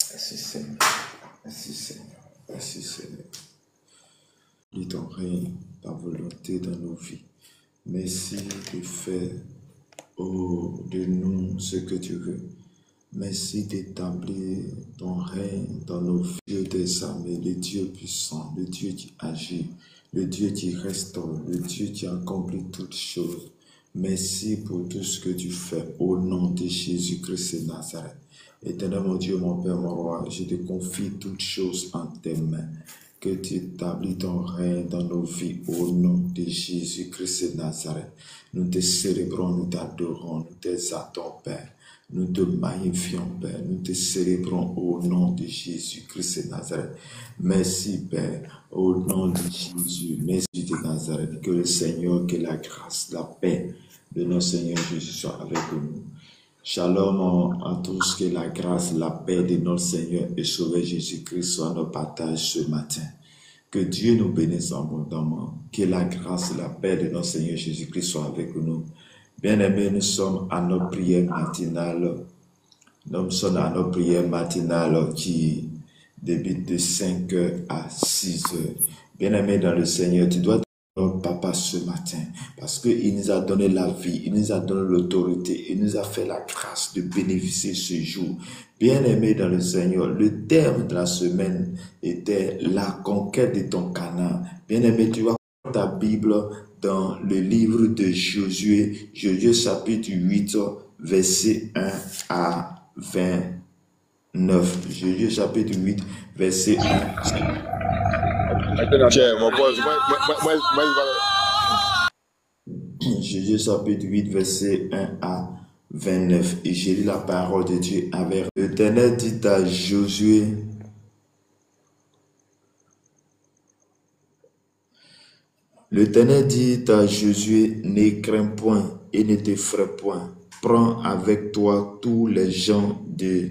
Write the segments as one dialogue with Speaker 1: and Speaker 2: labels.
Speaker 1: Merci Seigneur, merci Seigneur, merci Seigneur. Lis ton règne, ta volonté dans nos vies. Merci de faire de nous ce que tu veux. Merci d'établir ton règne dans nos vies. Dieu des armées, le Dieu puissant, le Dieu qui agit, le Dieu qui restaure, le Dieu qui accomplit toutes choses. Merci pour tout ce que tu fais au nom de Jésus-Christ de Nazareth. Éternel mon Dieu, mon Père, mon Roi, je te confie toutes choses en tes mains. Que tu établis ton règne dans nos vies au nom de Jésus-Christ de Nazareth. Nous te célébrons, nous t'adorons, nous t'exaltons, Père. Nous te magnifions, Père. Nous te célébrons au nom de Jésus-Christ de Nazareth. Merci, Père, au nom de Jésus. Merci de Nazareth. Que le Seigneur, que la grâce, la paix de notre Seigneur Jésus soit avec nous. Shalom à tous, que la grâce, la paix de notre Seigneur et Sauveur Jésus-Christ soit notre partage ce matin. Que Dieu nous bénisse abondamment. Que la grâce, la paix de notre Seigneur Jésus-Christ soit avec nous. Bien-aimés, nous sommes à notre prière matinale. Nous sommes à notre prière matinale qui débute de 5h à 6h. Bien-aimés dans le Seigneur, tu dois notre papa ce matin, parce qu'il nous a donné la vie, il nous a donné l'autorité, il nous a fait la grâce de bénéficier ce jour. Bien-aimé dans le Seigneur, le terme de la semaine était la conquête de ton Canaan. Bien-aimé, tu vas prendre ta Bible dans le livre de Josué, Josué chapitre 8, verset 1 à 29. Josué chapitre 8, verset 1. Josué chapitre 8, verset 1 à 29. Et j'ai lu la parole de Dieu avec l'Éternel dit à Josué, l'Éternel dit à Josué, ne crains point et ne t'effraie point. Prends avec toi tous les gens de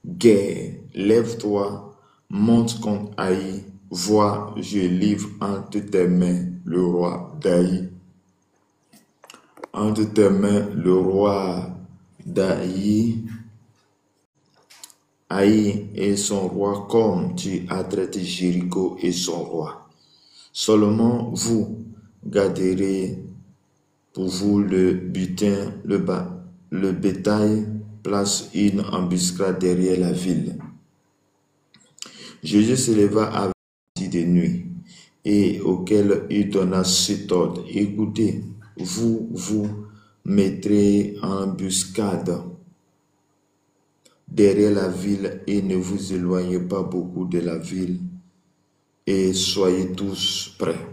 Speaker 1: guerre. Lève-toi, monte contre Haï. Vois, je livre entre tes mains le roi d'Haï. Entre tes mains le roi d'Haï. Haï et son roi, comme tu as traité Jéricho et son roi. Seulement vous garderez pour vous le butin, le bétail, place une embuscade derrière la ville. Jésus se leva avec de nuit et auquel il donna cet ordre. Écoutez, vous mettrez en embuscade derrière la ville et ne vous éloignez pas beaucoup de la ville et soyez tous prêts.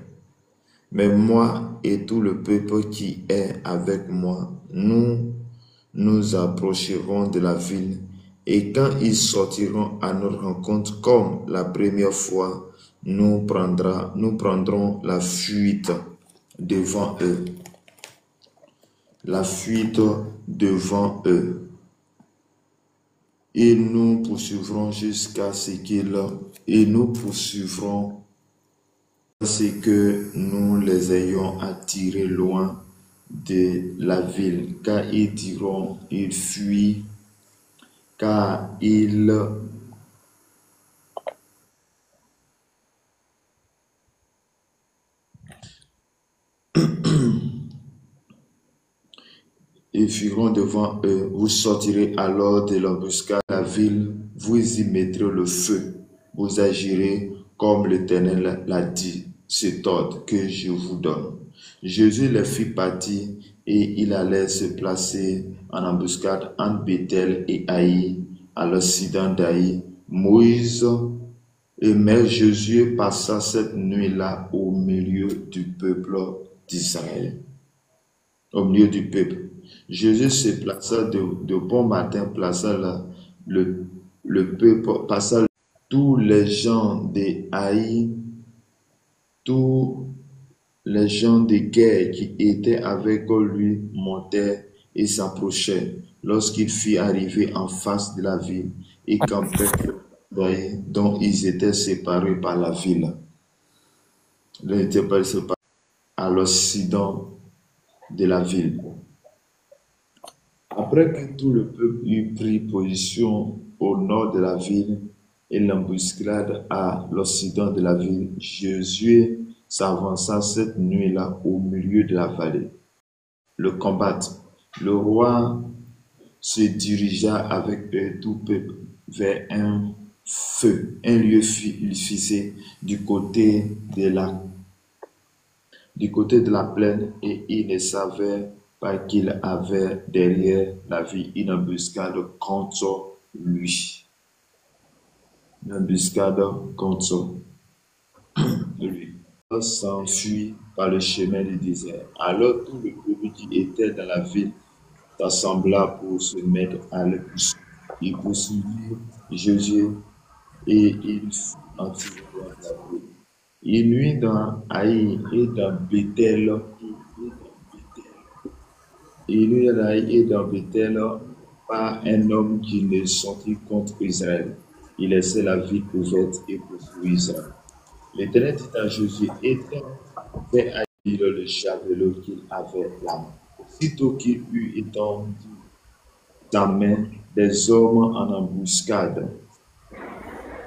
Speaker 1: Mais moi et tout le peuple qui est avec moi, nous approcherons de la ville et quand ils sortiront à notre rencontre comme la première fois, nous prendrons la fuite devant eux. La fuite devant eux. Et nous poursuivrons jusqu'à ce que nous les ayons attirés loin de la ville, car ils diront, ils fuient, car ils fuiront devant eux. Vous sortirez alors de l'embuscade de la ville, vous y mettrez le feu, vous agirez comme l'Éternel l'a dit, cet ordre que je vous donne. Jésus les fit partir et il allait se placer en embuscade entre Bethel et Haï, à l'occident d'Haï. Mais Jésus passa cette nuit-là au milieu du peuple d'Israël. Au milieu du peuple. Jésus se plaça de bon matin, plaça là, le peuple, passa tous les gens de Haï, tous les gens de guerre qui étaient avec lui montèrent et s'approchèrent. Lorsqu'il fut arrivé en face de la ville, et campaient dont ils étaient séparés par la ville. Ils étaient séparés à l'occident de la ville. Après que tout le peuple eut pris position au nord de la ville et l'embuscade à l'occident de la ville, Josué s'avança cette nuit-là au milieu de la vallée. Le combattre. Le roi se dirigea avec tout le peuple vers un lieu fixé du côté de la plaine, et il ne savait pas qu'il avait derrière la ville une embuscade contre lui. Une embuscade contre lui. Il s'enfuit par le chemin du désert. Alors tout le peuple qui était dans la ville s'assembla pour se mettre à le poursuivre. Il poursuivit Josué et il fut entiré de la ville. Il nuit dans Haï et dans Bethel. Il nuit dans Haï et dans Bethel par un homme qui ne sortit contre Israël. Il laissait la ville ouverte et poursuivit Israël. L'Éternel dit à Josué, étends, fais agir le javelot qu'il avait la main. Aussitôt qu'il eut étendu sa main, des hommes en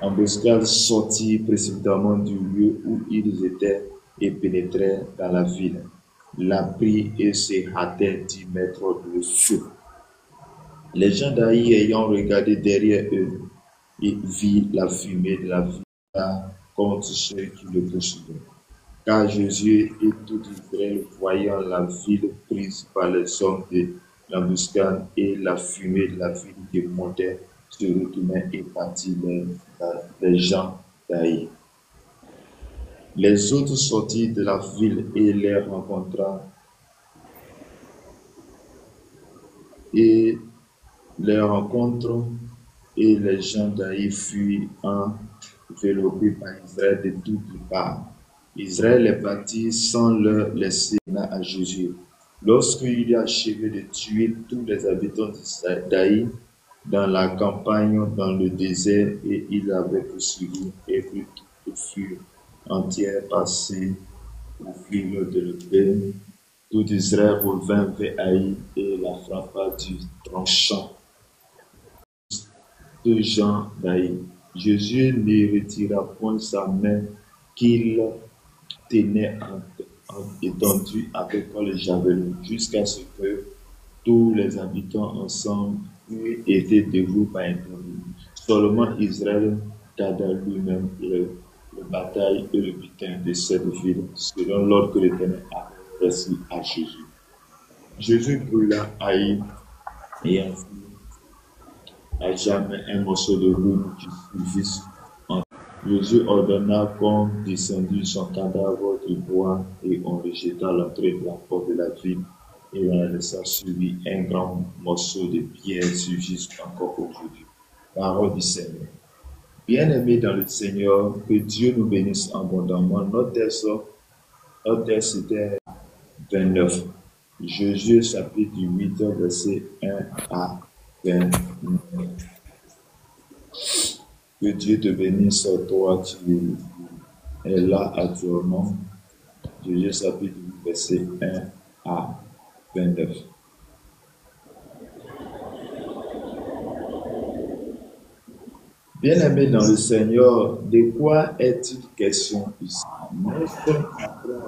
Speaker 1: embuscade sortirent précipitamment du lieu où ils étaient et pénétrèrent dans la ville, la prirent et se hâtèrent d'y mettre le feu. Les gens d'Aï ayant regardé derrière eux, ils virent la fumée de la ville contre ceux qui le poursuivaient. Car Josué et tout Israël, voyant la ville prise par les hommes de l'embuscade et la fumée de la ville qui montait, se retournèrent et partirent les gens d'Aï. Les autres sortirent de la ville et les rencontrèrent et les gens d'Aï furent enveloppés par Israël de toutes parts. Israël est parti sans leur laisser à Josué. Lorsqu'il eut achevé de tuer tous les habitants d'Aï dans la campagne, dans le désert, et il avait poursuivi, et puis tout fut entière passé au fil de l'épée. Tout Israël revint vers Haï et la frappa du tranchant de gens d'Haï. Jésus ne retira point sa main qu'il tenait étendue avec le javelot, jusqu'à ce que tous les habitants ensemble euient été debout par interdit. Seulement Israël garda lui-même le bataille et le butin de cette ville, selon l'ordre que l'Éternel avait reçu à Jésus. Jésus brûla Haï et en fit à jamais un morceau de ruine qui survit. Jésus ordonna qu'on descendît son cadavre du bois et on le jeta à l'entrée de la porte de la ville, et on laissa suivre un grand morceau de pierre surgit encore aujourd'hui. Parole du Seigneur. Bien-aimés dans le Seigneur, que Dieu nous bénisse abondamment. Notre texte était 29. Jésus chapitre 8, verset 1 à 29. Que Dieu te bénisse, toi qui es là actuellement. Jésus chapitre 8, verset 1 à 29. Bien-aimés dans le Seigneur, de quoi est-il question ici? Nous sommes en train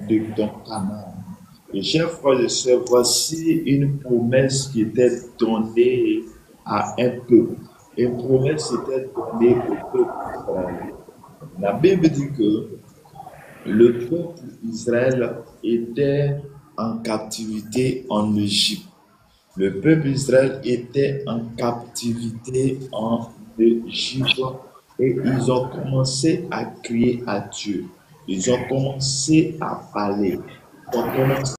Speaker 1: de ton canal. Et chers frères et sœurs, voici une promesse qui était donnée à un peuple. Une promesse était donnée au peuple d'Israël. La Bible dit que le peuple d'Israël était en captivité en Égypte. Le peuple d'Israël était en captivité en Égypte et ils ont commencé à crier à Dieu. Ils ont commencé à parler. Ils ont commencé.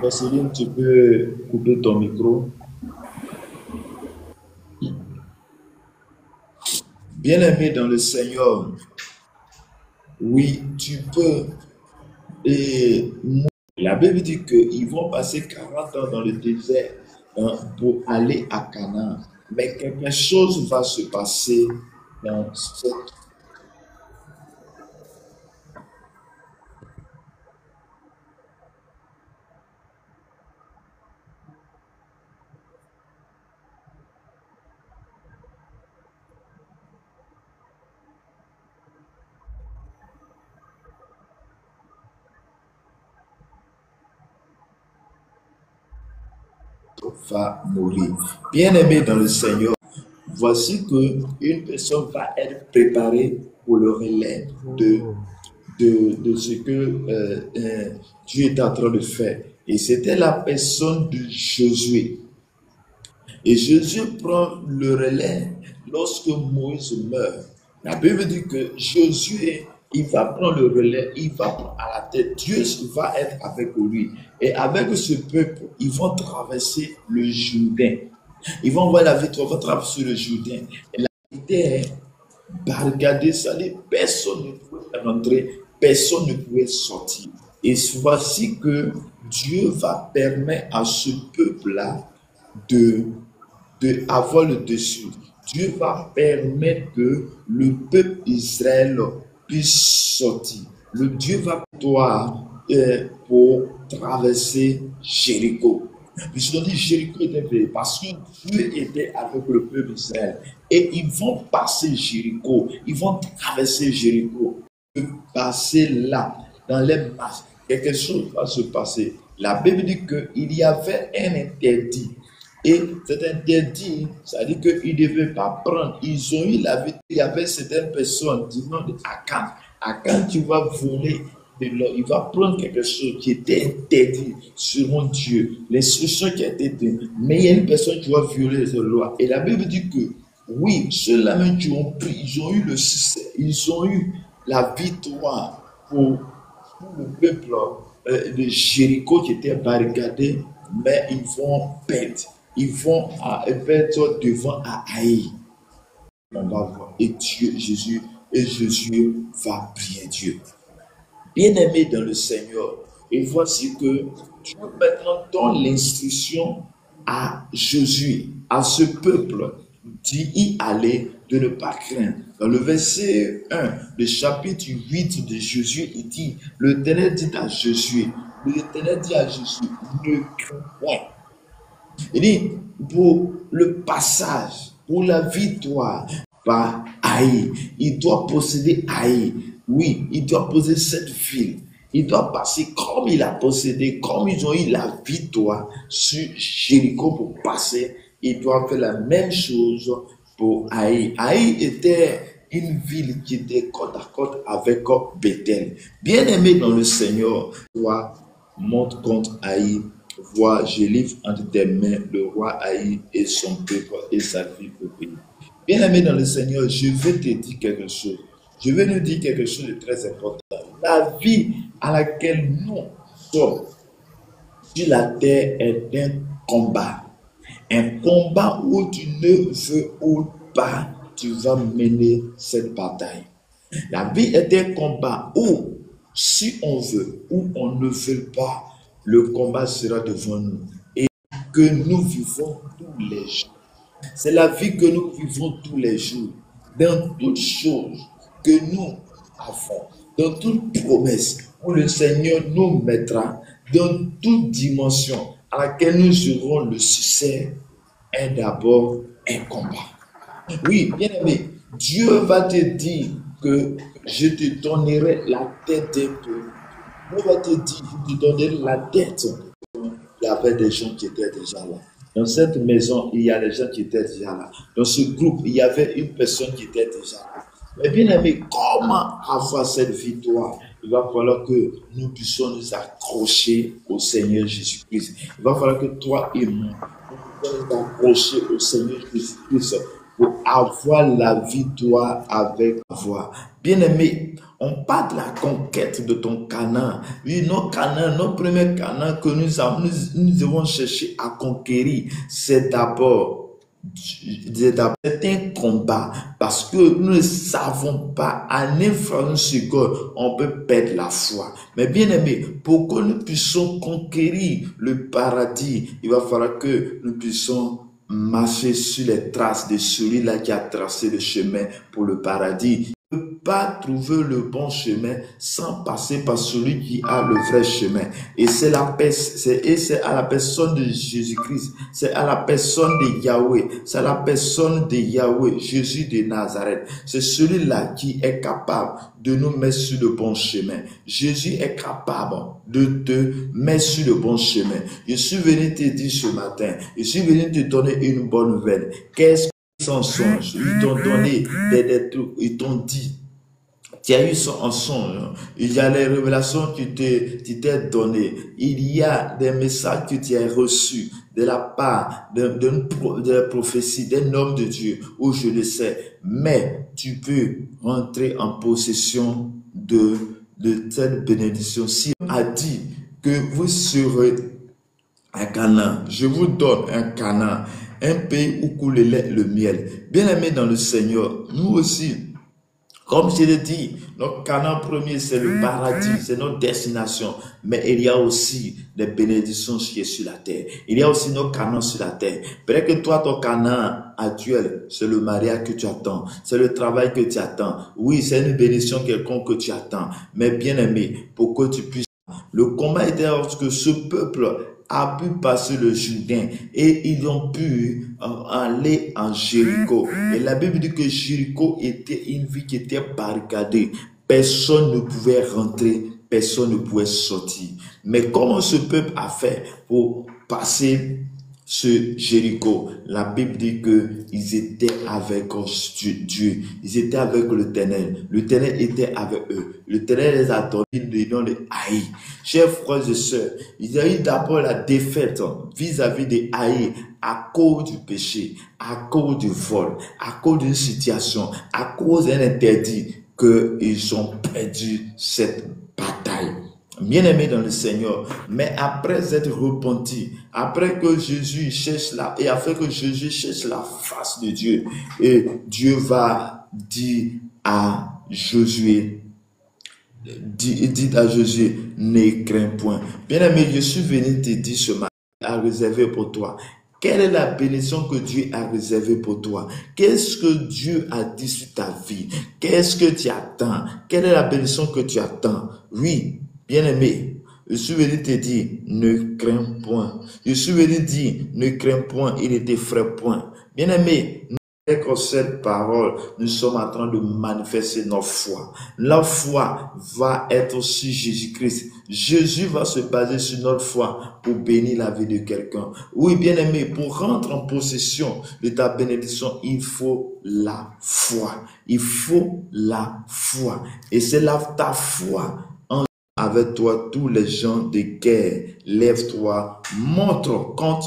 Speaker 1: Céline, tu peux couper ton micro. Bien-aimé dans le Seigneur, oui, tu peux. Et La Bible dit qu'ils vont passer 40 ans dans le désert, pour aller à Canaan. Mais quelque chose va se passer dans cette va mourir. Bien-aimé dans le Seigneur, voici que une personne va être préparée pour le relais de ce que Dieu est en train de faire. Et c'était la personne de Josué. Et Jésus prend le relais lorsque Moïse meurt. La Bible dit que Josué, il va prendre le relais, il va prendre à la tête. Dieu va être avec lui. Et avec ce peuple, ils vont traverser le Jourdain. Ils vont voir la victoire, ils vont traverser le Jourdain. Et la était barricadée, ça dit, personne ne pouvait rentrer, personne ne pouvait sortir. Et voici que Dieu va permettre à ce peuple-là de avoir le dessus. Dieu va permettre que le peuple Israël puisse sortir. Le Dieu va toi pour traverser Jéricho. Puisqu'on dit Jéricho était fait parce que Dieu était avec le peuple Israël. Et ils vont passer Jéricho. Ils vont traverser Jéricho. Passer là, dans les masses. Quelque chose va se passer. La Bible dit qu'il y avait un interdit. Et cet interdit, ça dit qu'ils ne devaient pas prendre. Ils ont eu la vie. Il y avait certaines personnes du nom de Akan. Akan, tu vas voler de l'or. Il va prendre quelque chose qui était interdit selon Dieu. L'instruction qui a été donnée. Mais il y a une personne qui va violer cette loi. Et la Bible dit que oui, ceux-là même qui ont pris, ils ont eu le succès. Ils ont eu la victoire pour le peuple de Jéricho qui était barricadé. Mais ils vont perdre. Ils vont être devant à Haï. On va voir. Et Dieu, Jésus, et Jésus va prier Dieu. Bien-aimé dans le Seigneur. Et voici que Dieu maintenant donne l'instruction à Jésus, à ce peuple, d'y aller, de ne pas craindre. Dans le verset 1, le chapitre 8 de Jésus, il dit, l'Éternel dit à Jésus, l'Éternel dit à Jésus, ne crains point. Il dit, pour le passage, pour la victoire, par Haï, il doit posséder Haï. Oui, il doit posséder cette ville. Il doit passer comme il a possédé, comme ils ont eu la victoire sur Jéricho pour passer. Il doit faire la même chose pour Haï. Haï était une ville qui était côte à côte avec Bethel. Bien-aimé dans le Seigneur, toi, monte contre Haï. Vois, je livre entre tes mains le roi Haï et son peuple et sa ville au pays. Bien-aimé dans le Seigneur, je vais te dire quelque chose. Je vais nous dire quelque chose de très important. La vie à laquelle nous sommes sur la terre est un combat. Un combat où tu ne veux ou pas, tu vas mener cette bataille. La vie est un combat où, si on veut ou on ne veut pas, le combat sera devant nous et que nous vivons tous les jours. C'est la vie que nous vivons tous les jours, dans toutes choses que nous avons, dans toute promesse où le Seigneur nous mettra, dans toute dimension à laquelle nous aurons le succès, est d'abord un combat. Oui, bien aimé, Dieu va te dire que je te donnerai la tête d'un peu. Dieu va te dire, je te donnerai la tête. Il y avait des gens qui étaient déjà là. Dans cette maison, il y a des gens qui étaient déjà là. Dans ce groupe, il y avait une personne qui était déjà là. Mais bien aimé, comment avoir cette victoire? Il va falloir que nous puissions nous accrocher au Seigneur Jésus-Christ. Il va falloir que toi et moi, nous puissions nous accrocher au Seigneur Jésus-Christ pour avoir la victoire avec voix. Bien-aimé, on parle de la conquête de ton Canaan. Oui, notre premier Canaan que nous devons chercher à conquérir, c'est d'abord c'est un combat parce que nous ne savons pas, à n'importe seconde, on peut perdre la foi. Mais bien aimé, pour que nous puissions conquérir le paradis, il va falloir que nous puissions marcher sur les traces de celui-là qui a tracé le chemin pour le paradis. Ne pas trouver le bon chemin sans passer par celui qui a le vrai chemin. Et c'est à la personne de Jésus-Christ, c'est à la personne de Yahweh, c'est à la personne de Yahweh, Jésus de Nazareth. C'est celui-là qui est capable de nous mettre sur le bon chemin. Jésus est capable de te mettre sur le bon chemin. Je suis venu te dire ce matin, je suis venu te donner une bonne nouvelle. Qu'est-ce son songe, ils t'ont donné des trucs, ils t'ont dit, tu as eu un songe, il y a les révélations que tu t'es données, il y a des messages que tu as reçus de la part de la prophétie d'un homme de Dieu, ou je le sais, mais tu peux rentrer en possession de cette bénédiction. Si on a dit que vous serez à Canaan, je vous donne un Canaan, un pays où coule le lait, le miel. Bien aimé dans le Seigneur, nous aussi, comme je l'ai dit, notre Canaan premier, c'est le paradis, c'est notre destination. Mais il y a aussi des bénédictions qui sont sur la terre. Il y a aussi notre Canaan sur la terre. Peut-être que toi, ton Canaan actuel, c'est le mariage que tu attends, c'est le travail que tu attends. Oui, c'est une bénédiction quelconque que tu attends. Mais bien aimé, pour que tu puisses... Le combat était lorsque ce peuple a pu passer le Jourdain et ils ont pu aller en Jéricho. Et la Bible dit que Jéricho était une ville qui était barricadée. Personne ne pouvait rentrer, personne ne pouvait sortir. Mais comment ce peuple a fait pour passer ce Jéricho? La Bible dit que ils étaient avec Dieu, ils étaient avec l'Éternel. L'Éternel était avec eux. L'Éternel les a donné le nom de Haï. Chers frères et sœurs, il y a eu d'abord la défaite vis-à-vis de Haï à cause du péché, à cause du vol, à cause d'une situation, à cause d'un interdit qu'ils ont perdu cette bataille. Bien-aimés dans le Seigneur, mais après être repenti, après que Jésus cherche et après que Jésus cherche la face de Dieu, et Dieu va dire à Josué, dit à Josué, ne crains point. Bien-aimé, je suis venu te dire ce matin, à réserver pour toi. Quelle est la bénédiction que Dieu a réservée pour toi? Qu'est-ce que Dieu a dit sur ta vie? Qu'est-ce que tu attends? Quelle est la bénédiction que tu attends? Oui, bien-aimé, je suis venu te dire, ne crains point. Je suis venu dire, ne crains point, il ne t'effraie point. Bien-aimé, avec cette parole, nous sommes en train de manifester notre foi. La foi va être sur Jésus-Christ. Jésus va se baser sur notre foi pour bénir la vie de quelqu'un. Oui, bien-aimé, pour rentrer en possession de ta bénédiction, il faut la foi. Il faut la foi. Et c'est ta foi avec toi, tous les gens de guerre. Lève-toi, montre compte.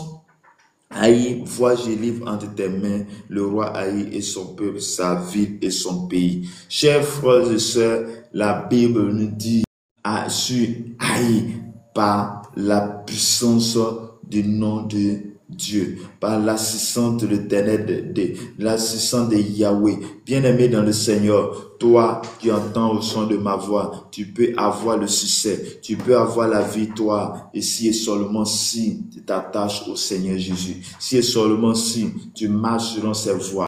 Speaker 1: Haï, vois, je livre entre tes mains le roi Haï et son peuple, sa ville et son pays. Chers frères et sœurs, la Bible nous dit sur Haï par la puissance du nom de Dieu, par l'assistance de l'Éternel, de l'assistance de Yahweh. Bien-aimé dans le Seigneur, toi qui entends au son de ma voix, tu peux avoir le succès, tu peux avoir la victoire, et si et seulement si tu t'attaches au Seigneur Jésus, si et seulement si tu marches selon ses voies.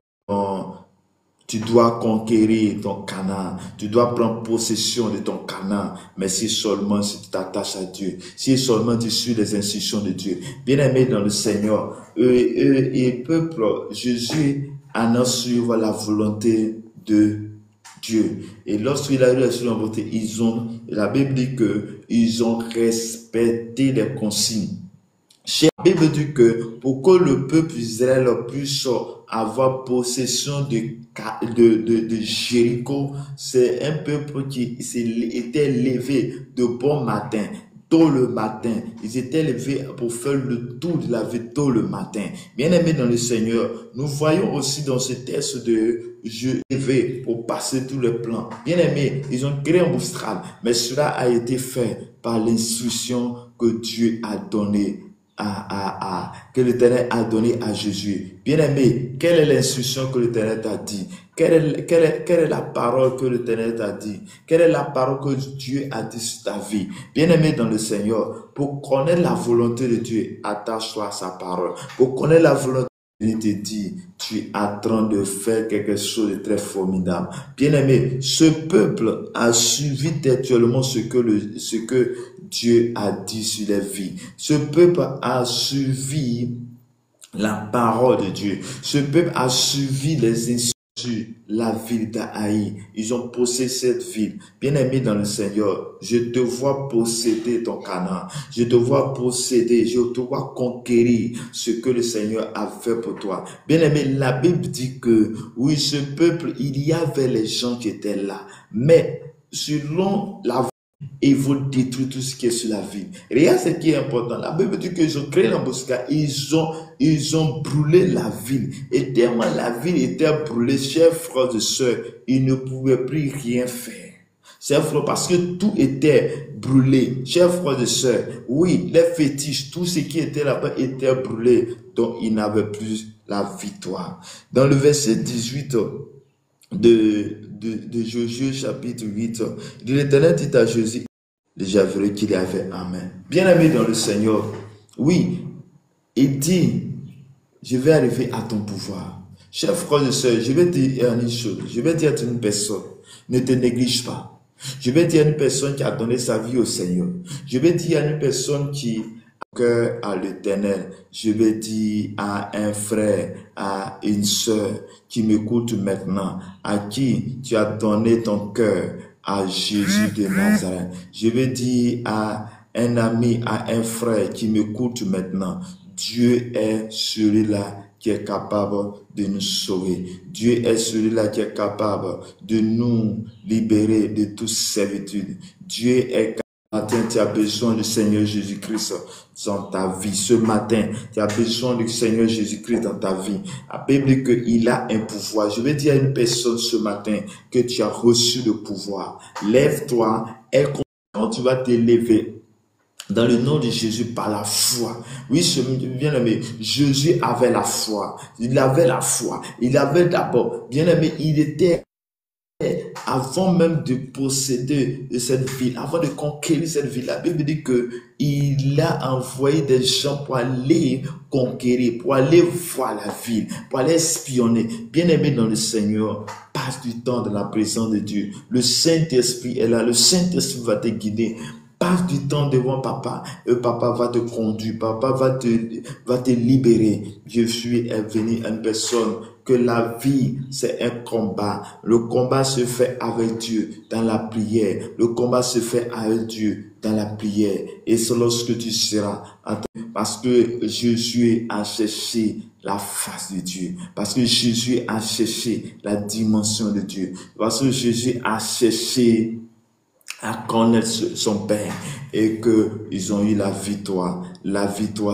Speaker 1: Tu dois conquérir ton Canaan, tu dois prendre possession de ton Canaan, mais si seulement si tu t'attaches à Dieu, si seulement tu suis les instructions de Dieu. Bien-aimé dans le Seigneur, et peuple, Jésus en a suivi la volonté de Dieu. Et lorsqu'il a eu la volonté, la Bible dit que ils ont respecté les consignes. La Bible dit que pour que le peuple Israël puisse avoir possession de Jéricho, c'est un peuple qui était levé de bon matin, tôt le matin. Ils étaient levés pour faire le tour de la ville tôt le matin. Bien-aimés dans le Seigneur, nous voyons aussi dans ce texte de Dieu levé pour passer tous les plans. Bien-aimés, ils ont créé un boustral, mais cela a été fait par l'instruction que Dieu a donnée que l'Éternel a donné à Jésus. Bien-aimé, quelle est l'instruction que l'Éternel t'a dit? Quelle est la parole que l'Éternel t'a dit? Quelle est la parole que Dieu a dit sur ta vie? Bien-aimé dans le Seigneur, pour connaître la volonté de Dieu, attache-toi à sa parole. Pour connaître la volonté, il te dit, tu es en train de faire quelque chose de très formidable. Bien-aimé, ce peuple a suivi textuellement ce que Dieu a dit sur les vies. Ce peuple a suivi la parole de Dieu. Ce peuple a suivi les instructions sur la ville d'Aï. Ils ont possédé cette ville. Bien-aimé dans le Seigneur, je te vois posséder ton Canaan. Je te vois posséder, je te vois conquérir ce que le Seigneur a fait pour toi. Bien-aimé, la Bible dit que, oui, ce peuple, il y avait les gens qui étaient là. Mais, selon la ils vont détruire tout ce qui est sur la ville. Rien ce qui est important. La Bible dit qu'ils ont créé l'embuscade. Ils ont brûlé la ville. Et tellement la ville était brûlée, chers frères et sœurs, ils ne pouvaient plus rien faire. Chers frères, parce que tout était brûlé. Chers frères et sœurs, oui, les fétiches, tout ce qui était là-bas était brûlé. Donc, ils n'avaient plus la victoire. Dans le verset 18, de Josué chapitre 8, l'Éternel dit à Josué, déjà vrai qu'il y avait Amen. Bien-aimé dans le Seigneur, oui, il dit, je vais arriver à ton pouvoir. Chers frères et sœurs, je vais te dire une chose, je vais dire à une personne, ne te néglige pas. Je vais dire à une personne qui a donné sa vie au Seigneur. Je vais dire à une personne qui a cœur à l'Éternel. Je vais dire à un frère, à une sœur qui m'écoute maintenant, à qui tu as donné ton cœur, à Jésus de Nazareth. Je vais dire à un ami, à un frère qui m'écoute maintenant, Dieu est celui-là qui est capable de nous sauver. Dieu est celui-là qui est capable de nous libérer de toute servitude. Dieu est capable. Ce matin, tu as besoin du Seigneur Jésus-Christ dans ta vie. Ce matin, tu as besoin du Seigneur Jésus-Christ dans ta vie. La Bible dit qu'il a un pouvoir. Je vais dire à une personne ce matin que tu as reçu le pouvoir. Lève-toi et quand tu vas te lever, dans le nom de Jésus, par la foi. Oui, bien-aimé, Jésus avait la foi. Il avait la foi. Il avait d'abord, bien-aimé, il était, avant même de posséder cette ville, avant de conquérir cette ville, la Bible dit que il a envoyé des gens pour aller conquérir, pour aller voir la ville, pour aller espionner. Bien-aimé dans le Seigneur, passe du temps dans la présence de Dieu. Le Saint-Esprit est là. Le Saint-Esprit va te guider. Passe du temps devant papa, et papa va te conduire, papa va te libérer. Jésus est venu à une personne que la vie, c'est un combat. Le combat se fait avec Dieu dans la prière. Le combat se fait avec Dieu dans la prière. Et c'est lorsque tu seras, parce que Jésus a cherché la face de Dieu. Parce que Jésus a cherché la dimension de Dieu. Parce que Jésus a cherché à connaître son Père et qu'ils ont eu la victoire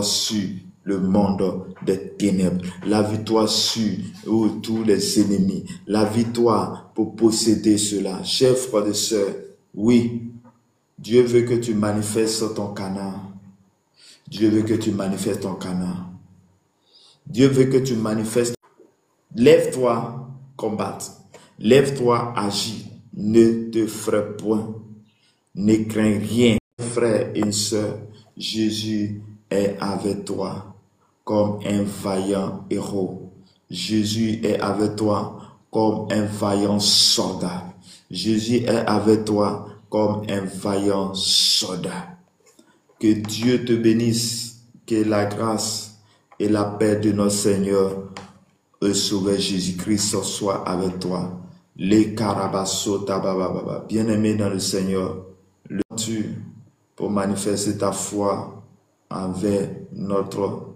Speaker 1: sur le monde des ténèbres, la victoire sur tous les ennemis, la victoire pour posséder cela. Chers frères et sœurs, oui, Dieu veut que tu manifestes ton Canaan. Dieu veut que tu manifestes ton Canaan. Dieu veut que tu manifestes. Lève-toi, combatte. Lève-toi, agis. Ne te ferai point. Ne crains rien, frère et soeur. Jésus est avec toi comme un vaillant héros. Jésus est avec toi comme un vaillant soldat. Jésus est avec toi comme un vaillant soldat. Que Dieu te bénisse, que la grâce et la paix de notre Seigneur et Sauveur Jésus-Christ soit avec toi. Les Karabasota Baba, bien-aimé dans le Seigneur, pour manifester ta foi envers notre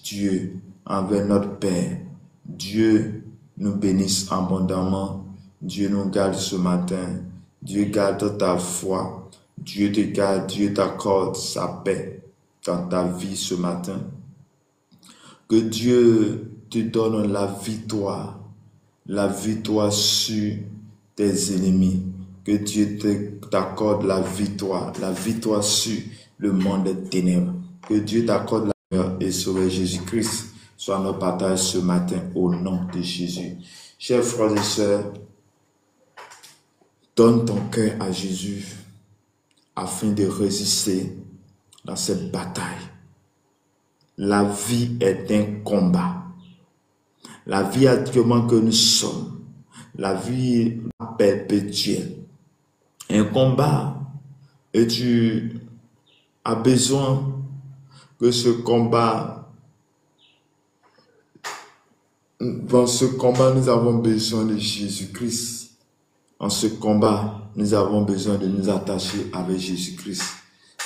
Speaker 1: Dieu, envers notre Père. Dieu nous bénisse abondamment. Dieu nous garde ce matin. Dieu garde ta foi. Dieu te garde, Dieu t'accorde sa paix dans ta vie ce matin. Que Dieu te donne la victoire sur tes ennemis. Que Dieu t'accorde la victoire sur le monde des ténèbres. Que Dieu t'accorde la meilleure et Sauveur Jésus-Christ soit notre partage ce matin au nom de Jésus. Chers frères et sœurs, donne ton cœur à Jésus afin de résister dans cette bataille. La vie est un combat. La vie actuellement que nous sommes, la vie perpétuelle, un combat, et tu as besoin que ce combat, dans ce combat, nous avons besoin de Jésus-Christ. En ce combat, nous avons besoin de nous attacher avec Jésus-Christ.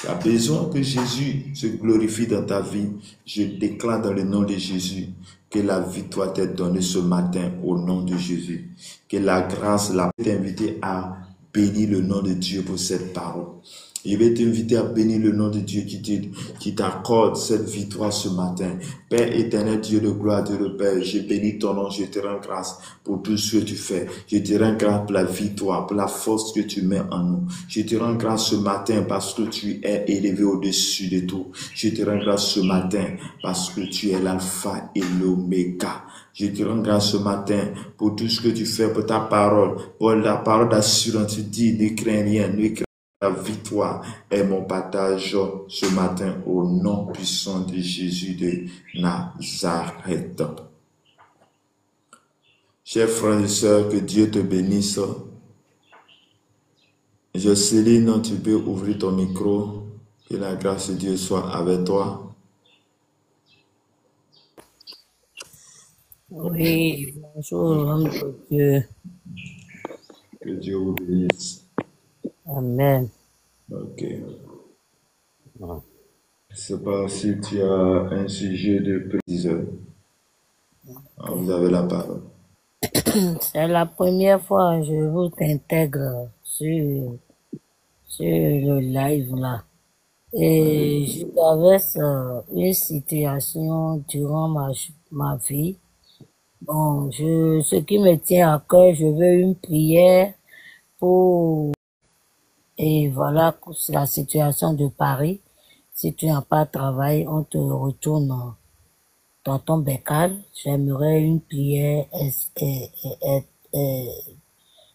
Speaker 1: Tu as besoin que Jésus se glorifie dans ta vie. Je déclare dans le nom de Jésus que la victoire t'est donnée ce matin au nom de Jésus. Que la grâce, t'inviter à bénir le nom de Dieu pour cette parole. Je vais t'inviter à bénir le nom de Dieu qui t'accorde cette victoire ce matin. Père éternel, Dieu de gloire, Dieu de Père, je bénis ton nom, je te rends grâce pour tout ce que tu fais. Je te rends grâce pour la victoire, pour la force que tu mets en nous. Je te rends grâce ce matin parce que tu es élevé au-dessus de tout. Je te rends grâce ce matin parce que tu es l'alpha et l'oméga. Je te rends grâce ce matin pour tout ce que tu fais, pour ta parole, pour la parole d'assurance. Tu dis, ne crains rien, ne crains. La victoire est mon partage ce matin au nom puissant de Jésus de Nazareth. Chers frères et sœurs, que Dieu te bénisse. Jocelyne, tu peux ouvrir ton micro. Que la grâce de Dieu soit avec toi.
Speaker 2: Oui, bonjour, homme de Dieu.
Speaker 1: Que Dieu vous bénisse.
Speaker 2: Amen.
Speaker 1: Ok. Je ne sais pas si tu as un sujet de prise. Vous avez la parole.
Speaker 2: C'est la première fois que je vous intègre sur le live là. Et je traverse une situation durant ma vie. Bon, ce qui me tient à cœur, je veux une prière pour... Et voilà, c'est la situation de Paris. Si tu n'as pas de travail, on te retourne dans ton bécal. J'aimerais une prière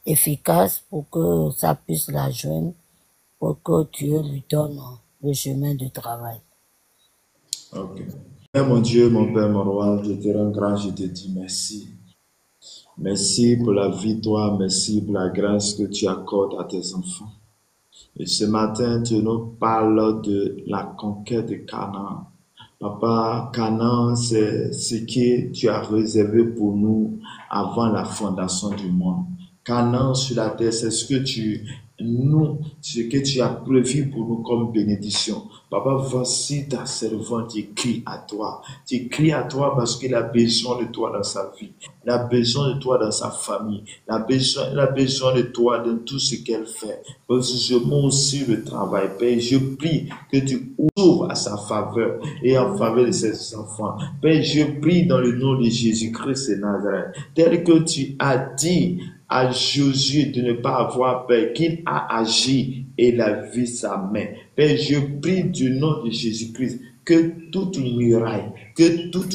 Speaker 2: efficace pour que ça puisse la joindre, pour que Dieu lui donne le chemin du travail.
Speaker 1: Ok. Mon Dieu, mon Père, mon roi, je te rends grâce, je te dis merci. Merci pour la victoire, merci pour la grâce que tu accordes à tes enfants. Et ce matin, tu nous parles de la conquête de Canaan. Papa, Canaan, c'est ce que tu as réservé pour nous avant la fondation du monde. Canaan sur la terre, c'est ce que tu as prévu pour nous comme bénédiction. Papa, voici ta servante qui crie à toi. Tu cries à toi parce qu'il a besoin de toi dans sa vie. Il a besoin de toi dans sa famille. Il a besoin de toi dans tout ce qu'elle fait. Parce que je monte aussi le travail. Père, je prie que tu ouvres à sa faveur et en faveur de ses enfants. Père, je prie dans le nom de Jésus-Christ de Nazareth. Tel que tu as dit à Josué de ne pas avoir peur, qu'il a agi et l'a vu sa main. Père, je prie du nom de Jésus-Christ que toute muraille, que tout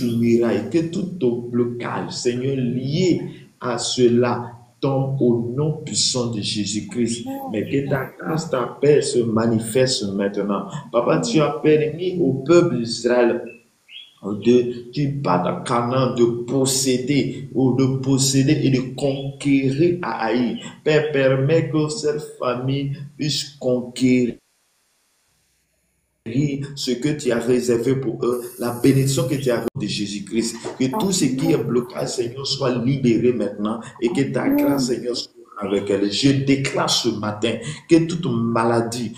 Speaker 1: blocage, Seigneur, lié à cela, tombe au nom puissant de Jésus-Christ. Mais que ta grâce, ta paix se manifeste maintenant. Papa, tu as permis au peuple d'Israël qui battent à Canaan de posséder et de conquérir à Haï. Père, permet que cette famille puisse conquérir ce que tu as réservé pour eux, la bénédiction que tu as de Jésus-Christ. Que tout ce qui est blocage, Seigneur, soit libéré maintenant et que ta grâce, Seigneur, soit avec elle. Je déclare ce matin que toute maladie,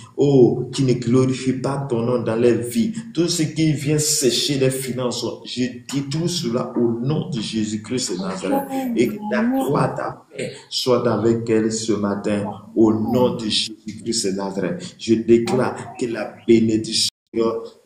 Speaker 1: qui ne glorifie pas ton nom dans leur vie, tout ce qui vient sécher les finances, je détruis cela au nom de Jésus-Christ de Nazareth. Et que ta gloire, ta paix soit avec elle ce matin au nom de Jésus-Christ de Nazareth. Je déclare que la bénédiction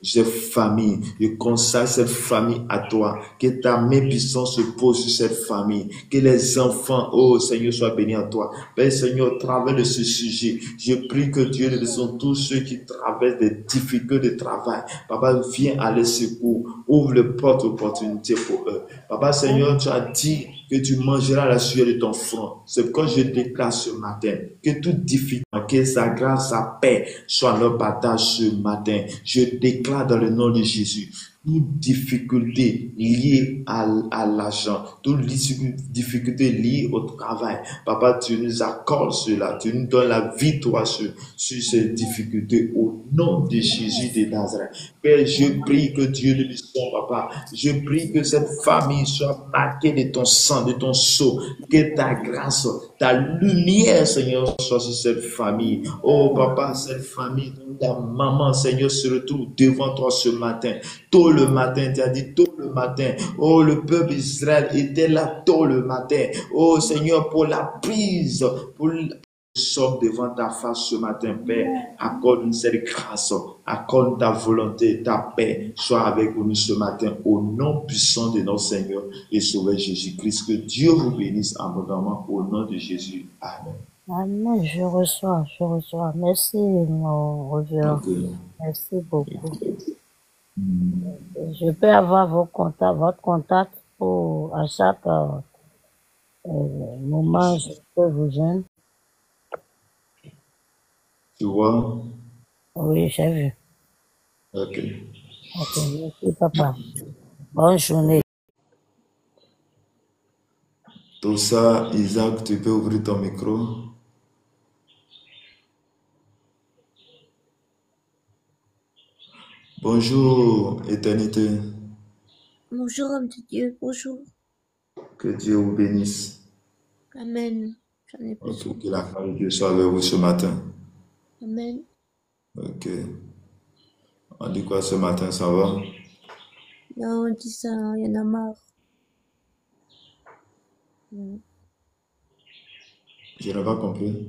Speaker 1: cette famille, je consacre cette famille à toi, que ta main puissante se pose sur cette famille, que les enfants, oh Seigneur, soient bénis à toi. Père Seigneur, au travers de ce sujet, je prie que Dieu ne sont tous ceux qui traversent des difficultés de travail. Papa, viens à leur secours, ouvre les portes d'opportunité pour eux. Papa Seigneur, tu as dit que tu mangeras la sueur de ton front. C'est pourquoi je déclare ce matin que toute difficulté, que sa grâce, sa paix soit leur partage ce matin. Je déclare dans le nom de Jésus, toute difficulté liée à l'argent, toute difficulté liée au travail. Papa, tu nous accordes cela, tu nous donnes la victoire sur ces difficultés au nom de Jésus de Nazareth. Père, je prie que Dieu nous sonde, papa. Je prie que cette famille soit marquée de ton sang, de ton sceau, que ta grâce, ta lumière, Seigneur, soit sur cette famille. Oh, papa, cette famille, ta maman, Seigneur, se retrouve devant toi ce matin. Tôt le matin, tu as dit tôt le matin. Oh, le peuple d'Israël était là tôt le matin. Oh, Seigneur, pour la prise, pour nous sommes devant ta face ce matin, Père. Accorde-nous cette grâce, accorde ta volonté, ta paix. Sois avec nous ce matin au nom puissant de notre Seigneur et Sauveur Jésus-Christ. Que Dieu vous bénisse abondamment au nom de Jésus. Amen.
Speaker 2: Amen, je reçois. Merci, mon reverend.
Speaker 1: Okay.
Speaker 2: Merci beaucoup. Je peux avoir votre contact pour à chaque moment, je peux vous joindre.
Speaker 1: Tu vois?
Speaker 2: Oui, j'ai vu.
Speaker 1: Ok.
Speaker 2: Merci, papa. Bonne journée.
Speaker 1: Tout ça, Isaac, tu peux ouvrir ton micro? Bonjour, éternité.
Speaker 3: Bonjour, homme de Dieu, bonjour.
Speaker 1: Que Dieu vous bénisse.
Speaker 3: Amen. J'en ai besoin.
Speaker 1: Que la grâce de Dieu soit avec vous ce matin.
Speaker 3: Amen.
Speaker 1: Ok. On dit quoi ce matin, ça va?
Speaker 3: Non, on dit ça, il y en a marre.
Speaker 1: Je n'ai pas compris.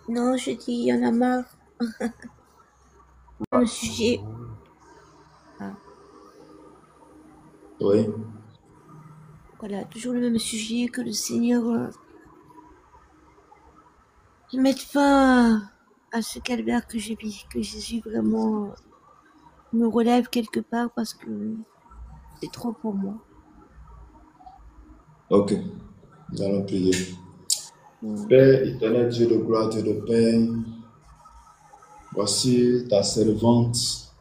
Speaker 3: Non, je dis, il y en a marre. Le sujet.
Speaker 1: Oui.
Speaker 3: Voilà, toujours le même sujet, que le Seigneur mette fin à ce calvaire que je vis, que Jésus vraiment me relève quelque part parce que c'est trop pour moi.
Speaker 1: Ok. Nous allons prier. Père éternel, Dieu de gloire, Dieu de paix, voici ta servante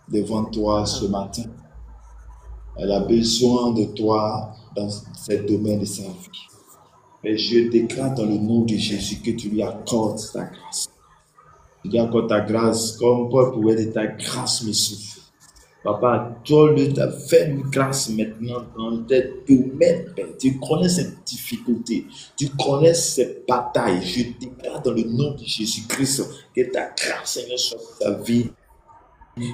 Speaker 1: devant toi ce matin. Elle a besoin de toi dans ce domaine de sa vie. Mais je déclare dans le nom de Jésus que tu lui accordes ta grâce. Tu lui accordes ta grâce, comme Paul pouvait dire, ta grâce me suffit. Papa, toi, fais une grâce maintenant dans tes domaines, Père. Tu connais cette difficulté, tu connais ces batailles. Je déclare dans le nom de Jésus-Christ que ta grâce, Seigneur, soit sur ta vie.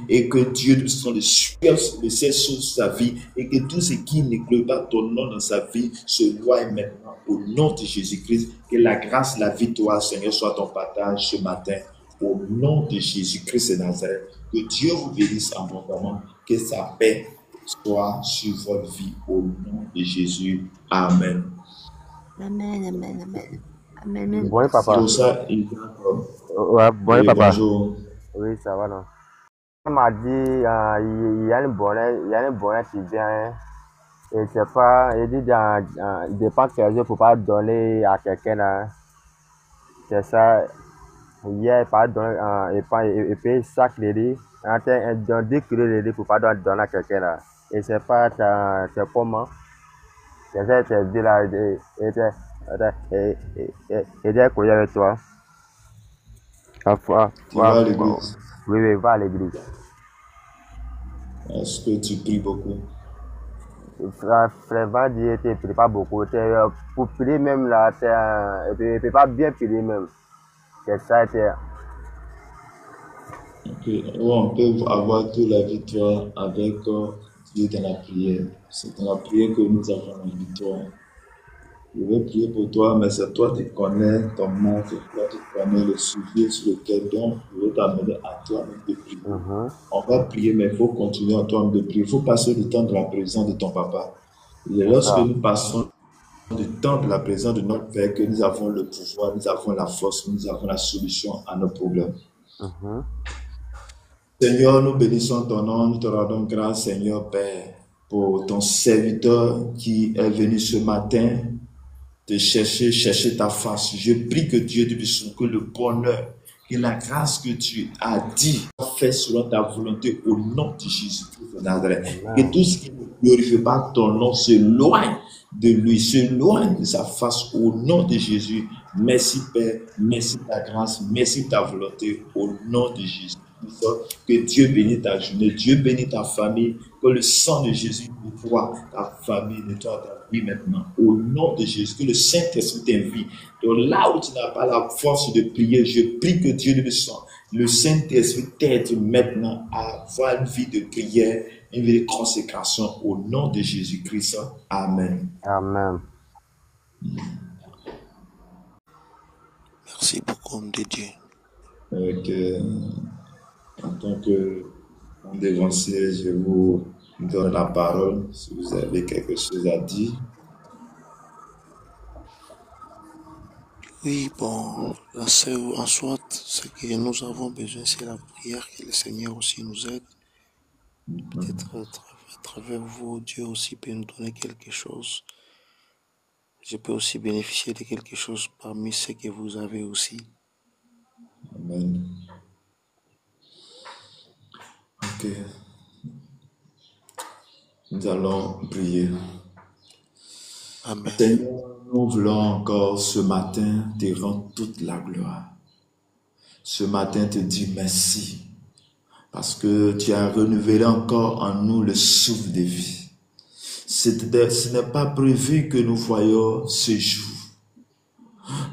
Speaker 1: Et que Dieu nous soit le sueur de ces choses sa vie et que tout ce qui ne glorifie pas ton nom dans sa vie se voie maintenant au nom de Jésus-Christ. Que la grâce, la victoire, Seigneur, soit ton partage ce matin au nom de Jésus-Christ de Nazareth. Que Dieu vous bénisse abondamment, que sa paix soit sur votre vie au nom de Jésus. Amen.
Speaker 3: Amen, amen, amen. Amen.
Speaker 4: Bon, papa.
Speaker 1: Pour ça,
Speaker 4: Ouais, bon,
Speaker 1: oui,
Speaker 4: papa.
Speaker 1: bonjour.
Speaker 4: Oui, ça va, non. On m'a dit, il y a une bonne qui vient. Et c'est pas, il dit, il dépend quel jour pour pas donner à quelqu'un. Là. C'est ça. Hier, il pas donner, et puis chaque lundi, dans 10 kilos de pour pas donner à quelqu'un. Là. Et c'est pas, c'est comment. C'est ça, c'est dit là, et j'ai couillé avec toi.
Speaker 1: Tu vas à l'église?
Speaker 4: Oui, va à l'église.
Speaker 1: Est-ce que tu pries beaucoup?
Speaker 4: Frère va dire que tu ne pries pas beaucoup. Pour prier même là, tu ne peux pas bien prier même. C'est ça.
Speaker 1: Ok, on peut avoir toute la victoire avec Dieu dans la prière. C'est dans la prière que nous avons la victoire. Je vais prier pour toi, mais c'est toi qui connais ton monde, c'est toi qui connais le sujet sur lequel donc je vais t'amener à toi de prier. On va prier, mais il faut continuer à toi de prier. Il faut passer du temps de la présence de ton papa. Et lorsque nous passons du temps de la présence de notre Père, que nous avons le pouvoir, nous avons la force, nous avons la solution à nos problèmes. Seigneur, nous bénissons ton nom, nous te rendons grâce, Seigneur Père, pour ton serviteur qui est venu ce matin te chercher ta face. Je prie que Dieu te puisse, que le bonheur, que la grâce que tu as dit, fait selon ta volonté au nom de Jésus-Christ de Nazareth. Que tout ce qui ne glorifie pas ton nom s'éloigne de lui, s'éloigne de sa face au nom de Jésus. Merci Père, merci ta grâce, merci ta volonté au nom de Jésus. Que Dieu bénisse ta journée, Dieu bénisse ta famille, que le sang de Jésus nettoie ta famille, nettoie ta vie maintenant, au nom de Jésus, que le Saint-Esprit t'invite. Donc là où tu n'as pas la force de prier, je prie que Dieu le Saint-Esprit t'aide maintenant à avoir une vie de prière, une vie de consécration, au nom de Jésus-Christ. Amen.
Speaker 4: Amen.
Speaker 5: Merci beaucoup, homme de Dieu.
Speaker 1: En tant que dévancier, je vous donne la parole si vous avez quelque chose à dire.
Speaker 5: Oui, bon, la sœur, en soit, ce que nous avons besoin, c'est la prière, que le Seigneur aussi nous aide. Peut-être à travers vous, Dieu aussi peut nous donner quelque chose. Je peux aussi bénéficier de quelque chose parmi ce que vous avez aussi.
Speaker 1: Amen. Ok. Nous allons prier.
Speaker 5: Amen.
Speaker 1: Seigneur, nous voulons encore ce matin te rendre toute la gloire. Ce matin te dire merci. Parce que tu as renouvelé encore en nous le souffle de vie. Ce n'est pas prévu que nous voyions ce jour.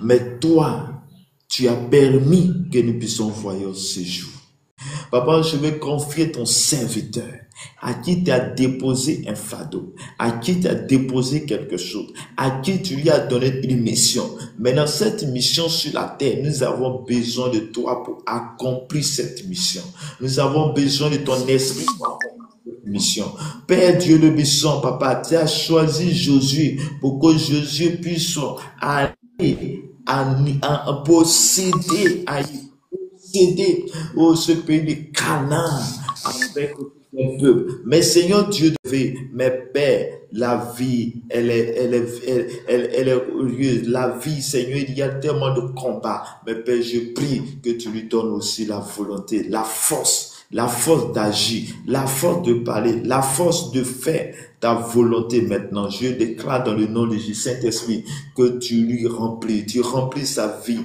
Speaker 1: Mais toi, tu as permis que nous puissions voir ce jour. Papa, je vais confier ton serviteur à qui tu as déposé un fardeau, à qui tu as déposé quelque chose, à qui tu lui as donné une mission. Maintenant, cette mission sur la terre, nous avons besoin de toi pour accomplir cette mission. Nous avons besoin de ton esprit pour accomplir cette mission. Père Dieu le puissant, Papa, tu as choisi Josué pour que Josué puisse aller à posséder ce pays de Canaan avec ton peuple. Mais Seigneur Dieu de vie, mais Père, la vie, elle est heureuse. La vie, Seigneur, il y a tellement de combats. Mais Père, je prie que tu lui donnes aussi la volonté, la force d'agir, la force de parler, la force de faire ta volonté maintenant. Je déclare dans le nom de Jésus, Saint-Esprit, que tu lui remplis, tu remplis sa vie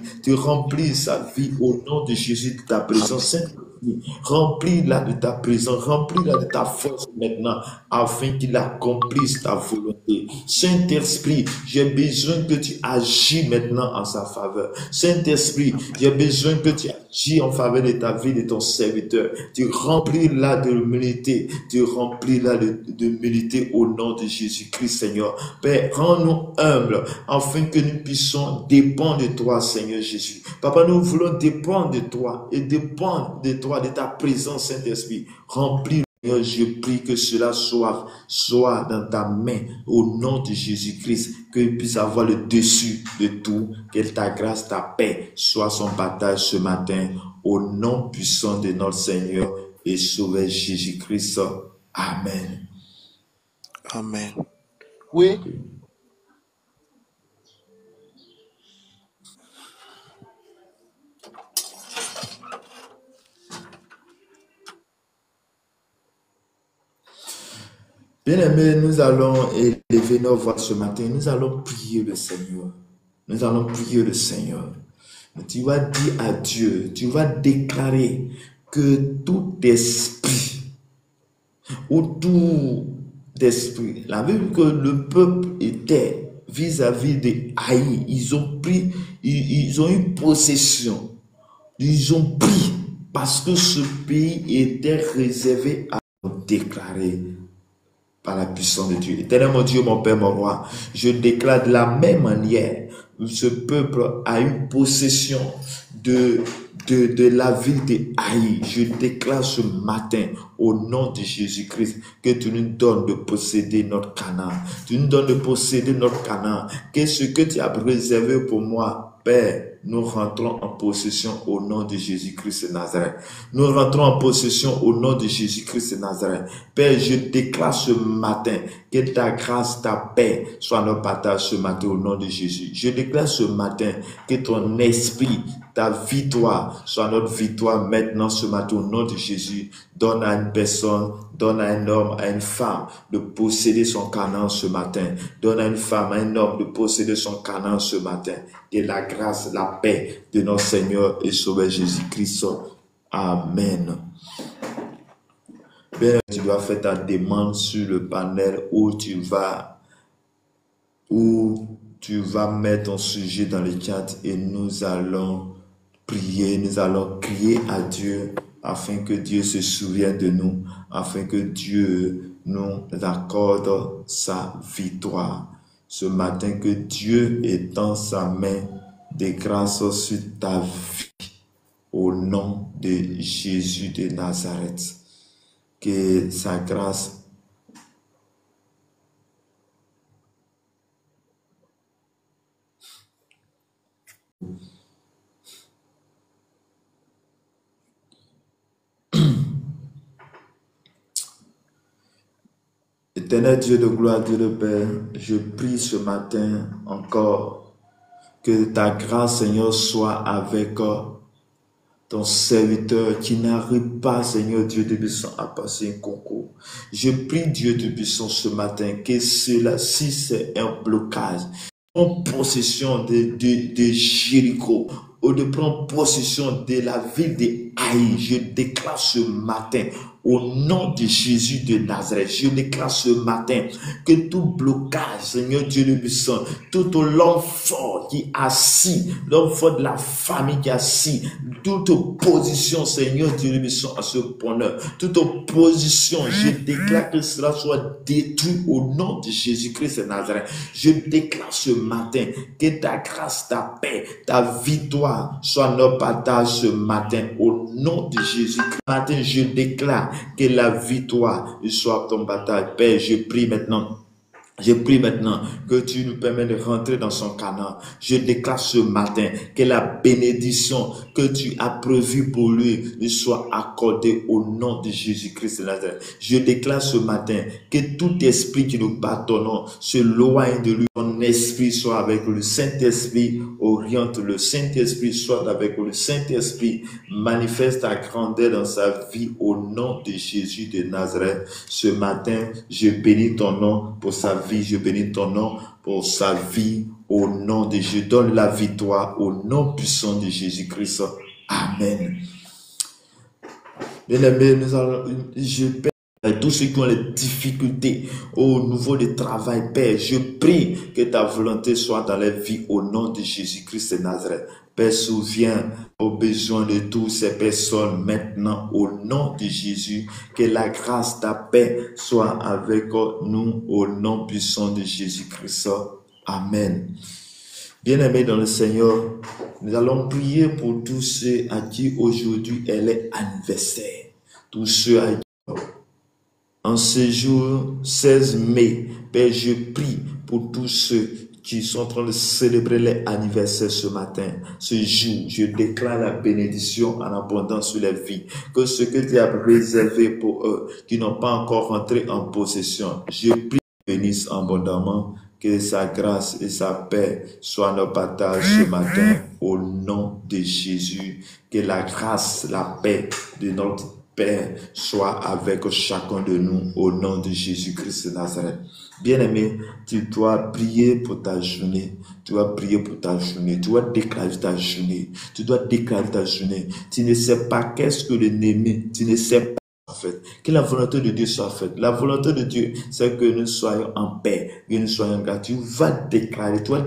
Speaker 1: au nom de Jésus de ta présence. Saint-Esprit, remplis-la de ta présence, remplis-la de ta force maintenant, afin qu'il accomplisse ta volonté. Saint-Esprit, j'ai besoin que tu agis maintenant en sa faveur. Saint-Esprit, j'ai besoin que tu agis en faveur de ta vie, de ton serviteur. Tu remplis-la de humilité, tu remplis-la de humilité au nom de Jésus-Christ, Seigneur. Père, rends-nous humbles, afin que nous puissions dépendre de toi, Seigneur Jésus. Papa, nous voulons dépendre de toi et dépendre de toi, de ta présence, Saint-Esprit. Remplis. Je prie que cela soit dans ta main au nom de Jésus-Christ, qu'il puisse avoir le dessus de tout, que ta grâce, ta paix soit son partage ce matin au nom puissant de notre Seigneur et Sauveur Jésus-Christ. Amen.
Speaker 5: Amen.
Speaker 6: Oui.
Speaker 1: Bien-aimés, nous allons élever nos voix ce matin. Nous allons prier le Seigneur. Nous allons prier le Seigneur. Tu vas dire à Dieu, tu vas déclarer que tout esprit, autour d'esprit, la Bible que le peuple était vis-à-vis des Haïs, ils ont eu possession. Ils ont pris parce que ce pays était réservé à déclarer par la puissance de Dieu. Éternel mon Dieu, mon Père, mon Roi, je déclare de la même manière, ce peuple a eu possession de la ville de Haï. Je déclare ce matin, au nom de Jésus-Christ, que tu nous donnes de posséder notre Canaan. Tu nous donnes de posséder notre Canaan. Que ce que tu as réservé pour moi, Père, nous rentrons en possession au nom de Jésus-Christ de Nazareth. Nous rentrons en possession au nom de Jésus-Christ de Nazareth. Père, je déclare ce matin que ta grâce, ta paix soit notre partage ce matin au nom de Jésus. Je déclare ce matin que ton esprit, ta victoire soit notre victoire maintenant ce matin au nom de Jésus. Donne à une personne, donne à un homme, à une femme de posséder son Canaan ce matin. Donne à une femme, à un homme de posséder son Canaan ce matin. Et la grâce, la paix de notre Seigneur et Sauveur Jésus-Christ. Amen. Bien, tu dois faire ta demande sur le panel où tu vas mettre ton sujet dans le chat et nous allons prier, nous allons crier à Dieu afin que Dieu se souvienne de nous, afin que Dieu nous accorde sa victoire. Ce matin, que Dieu étend sa main de grâce sur ta vie au nom de Jésus de Nazareth. Que sa grâce Éternel Dieu de gloire, Dieu de Père, je prie ce matin encore que ta grâce, Seigneur, soit avec ton serviteur qui n'arrive pas, Seigneur Dieu de puissance, à passer un concours. Je prie Dieu de puissance ce matin que cela, si c'est un blocage, en possession de Jéricho, ou de prendre possession de la ville de Haï, je déclare ce matin, au nom de Jésus de Nazareth, je déclare ce matin que tout blocage, Seigneur Dieu de puissant, tout l'homme fort qui est assis, l'homme fort de la famille qui est assis, toute position, Seigneur Dieu de puissant, à ce bonheur, toute position, je déclare que cela soit détruit au nom de Jésus-Christ de Nazareth. Je déclare ce matin que ta grâce, ta paix, ta victoire soit notre partage ce matin au nom de Jésus-Christ. Ce matin, je déclare que la victoire soit ton partage. Père, je prie maintenant que tu nous permets de rentrer dans son Canaan. Je déclare ce matin que la bénédiction que tu as prévue pour lui soit accordée au nom de Jésus-Christ de Nazareth. Je déclare ce matin que tout esprit qui nous pardonnons se loigne de lui. Ton esprit soit avec le Saint-Esprit, oriente le Saint-Esprit, soit avec le Saint-Esprit, manifeste ta grandeur dans sa vie au nom de Jésus de Nazareth. Ce matin, je bénis ton nom pour sa vie, je bénis ton nom pour sa vie au nom de Jésus. Je donne la victoire au nom puissant de Jésus-Christ. Amen. Bien-aimés, je prie tous ceux qui ont les difficultés au niveau du travail, Père, je prie que ta volonté soit dans leur vie au nom de Jésus-Christ de Nazareth. Père, souviens aux besoins de toutes ces personnes maintenant au nom de Jésus. Que la grâce, ta paix soit avec nous au nom puissant de Jésus-Christ. Amen. Bien-aimés dans le Seigneur, nous allons prier pour tous ceux à qui aujourd'hui elle est anniversaire. Tous ceux à qui en ce jour 16 mai, Père, je prie pour tous ceux qui sont en train de célébrer leur anniversaire ce matin. Ce jour, je déclare la bénédiction en abondance sur les vies. Que ce que tu as réservé pour eux, qui n'ont pas encore rentré en possession, je prie bénisse abondamment. Que sa grâce et sa paix soient nos partages ce matin au nom de Jésus. Que la grâce, la paix de notre Père soit avec chacun de nous au nom de Jésus-Christ de Nazareth. Bien-aimé, tu dois prier pour ta journée. Tu dois prier pour ta journée. Tu dois déclarer ta journée. Tu dois déclarer ta journée. Tu ne sais pas qu'est-ce que l'ennemi, tu ne sais pas faite. Que la volonté de Dieu soit faite. La volonté de Dieu, c'est que nous soyons en paix, que nous soyons gratuits. Tu vas déclarer, tu vas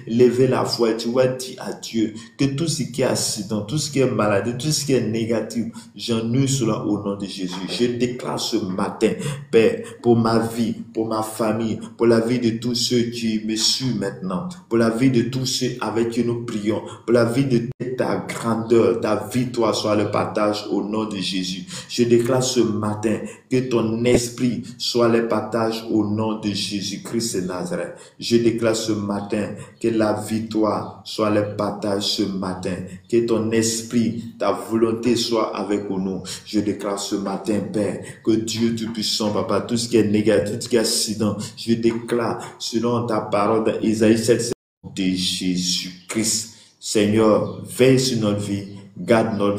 Speaker 1: lever la voix, tu vas dire à Dieu que tout ce qui est accident, tout ce qui est maladie, tout ce qui est négatif, j'annule cela au nom de Jésus. Je déclare ce matin, Père, pour ma vie, pour ma famille, pour la vie de tous ceux qui me suivent maintenant, pour la vie de tous ceux avec qui nous prions, pour la vie de ta grandeur, ta victoire soit le partage au nom de Jésus. Je déclare ce matin que ton esprit soit le partage au nom de Jésus-Christ de Nazareth. Je déclare ce matin que la victoire soit le partage ce matin, que ton esprit, ta volonté soit avec nous. Je déclare ce matin, Père, que Dieu Tout-Puissant, Papa, tout ce qui est négatif, tout ce qui est accident, je déclare selon ta parole dans Isaïe 7, de Jésus-Christ. Seigneur, veille sur notre vie, garde notre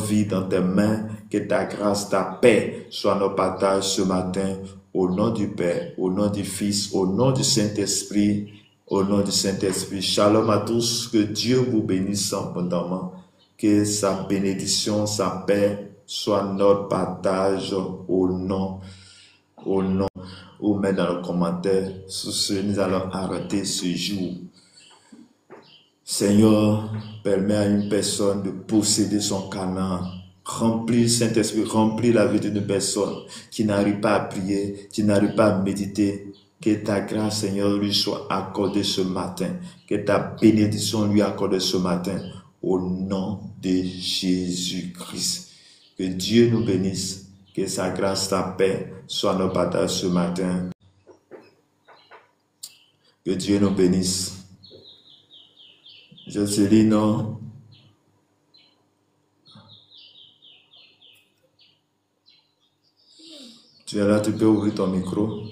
Speaker 1: vie dans tes mains, que ta grâce, ta paix soit notre partage ce matin, au nom du Père, au nom du Fils, au nom du Saint-Esprit, au nom du Saint-Esprit. Shalom à tous, que Dieu vous bénisse abondamment, que sa bénédiction, sa paix soit notre partage au nom, ou mettre dans le commentaire. Sur ce, nous allons arrêter ce jour. Seigneur, permet à une personne de posséder son Canaan. Remplis, Saint-Esprit, remplis la vie d'une personne qui n'arrive pas à prier, qui n'arrive pas à méditer. Que ta grâce, Seigneur, lui soit accordée ce matin. Que ta bénédiction lui accorde ce matin. Au nom de Jésus-Christ. Que Dieu nous bénisse. Que sa grâce, sa paix soit notre partage ce matin. Que Dieu nous bénisse. Jocelyne, tu es là, tu peux ouvrir ton micro.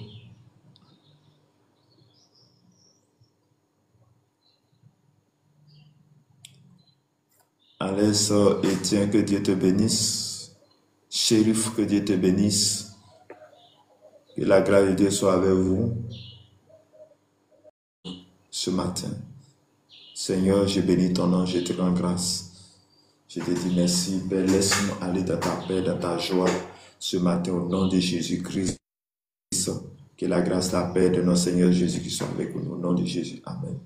Speaker 1: Allez, sœur Étienne, que Dieu te bénisse. Shérif, que Dieu te bénisse. Que la grâce de Dieu soit avec vous ce matin. Seigneur, je bénis ton nom, je te rends grâce. Je te dis merci, Père. Laisse-nous aller dans ta paix, dans ta joie ce matin au nom de Jésus-Christ. Que la grâce, la paix de notre Seigneur Jésus qui soit avec nous au nom de Jésus. Amen.